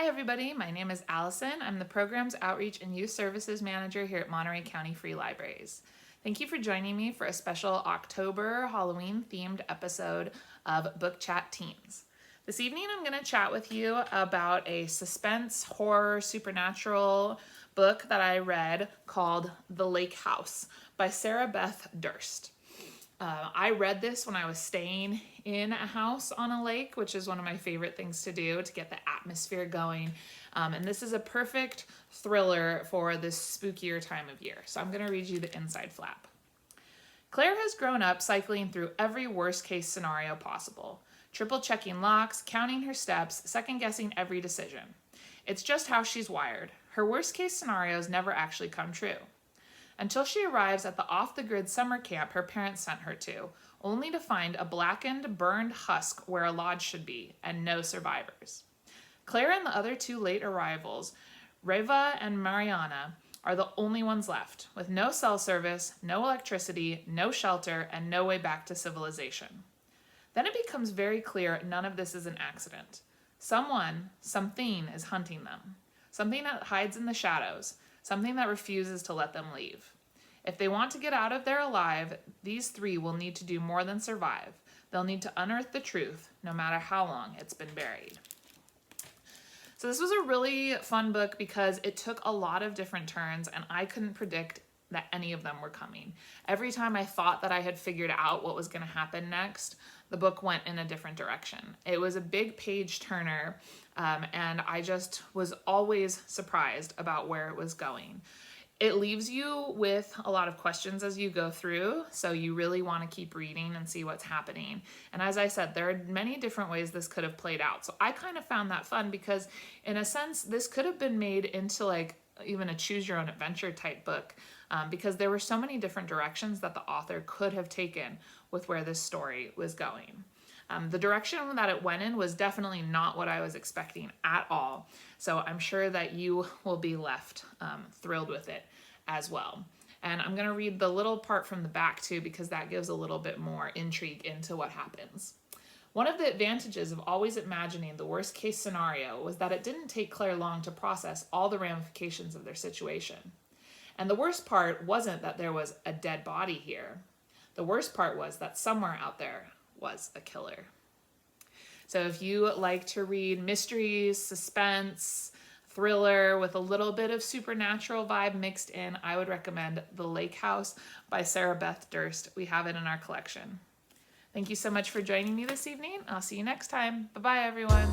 Hi everybody, my name is Allison. I'm the Programs Outreach and Youth Services Manager here at Monterey County Free Libraries. Thank you for joining me for a special October Halloween themed episode of Book Chat Teens. This evening I'm going to chat with you about a suspense, horror, supernatural book that I read called The Lake House by Sarah Beth Durst. I read this when I was staying in a house on a lake, which is one of my favorite things to do to get the atmosphere going. And this is a perfect thriller for this spookier time of year. So I'm going to read you the inside flap. Claire has grown up cycling through every worst case scenario possible, triple checking locks, counting her steps, second guessing every decision. It's just how she's wired. Her worst case scenarios never actually come true. Until she arrives at the off-the-grid summer camp her parents sent her to, only to find a blackened, burned husk where a lodge should be, and no survivors. Claire and the other two late arrivals, Reva and Mariana, are the only ones left, with no cell service, no electricity, no shelter, and no way back to civilization. Then it becomes very clear none of this is an accident. Something is hunting them. Something that hides in the shadows. Something that refuses to let them leave. If they want to get out of there alive, these three will need to do more than survive. They'll need to unearth the truth, no matter how long it's been buried. So this was a really fun book because it took a lot of different turns and I couldn't predict that any of them were coming. Every time I thought that I had figured out what was going to happen next, the book went in a different direction. It was a big page turner, and I just was always surprised about where it was going. It leaves you with a lot of questions as you go through, so you really want to keep reading and see what's happening. And as I said, there are many different ways this could have played out. So I kind of found that fun because in a sense, this could have been made into like even a choose your own adventure type book, because there were so many different directions that the author could have taken with where this story was going. The direction that it went in was definitely not what I was expecting at all. So I'm sure that you will be left thrilled with it as well. And I'm going to read the little part from the back too, because that gives a little bit more intrigue into what happens. One of the advantages of always imagining the worst case scenario was that it didn't take Claire long to process all the ramifications of their situation. And the worst part wasn't that there was a dead body here. The worst part was that somewhere out there was a killer. So if you like to read mysteries, suspense, thriller with a little bit of supernatural vibe mixed in, I would recommend The Lake House by Sarah Beth Durst. We have it in our collection. Thank you so much for joining me this evening. I'll see you next time. Bye-bye, everyone.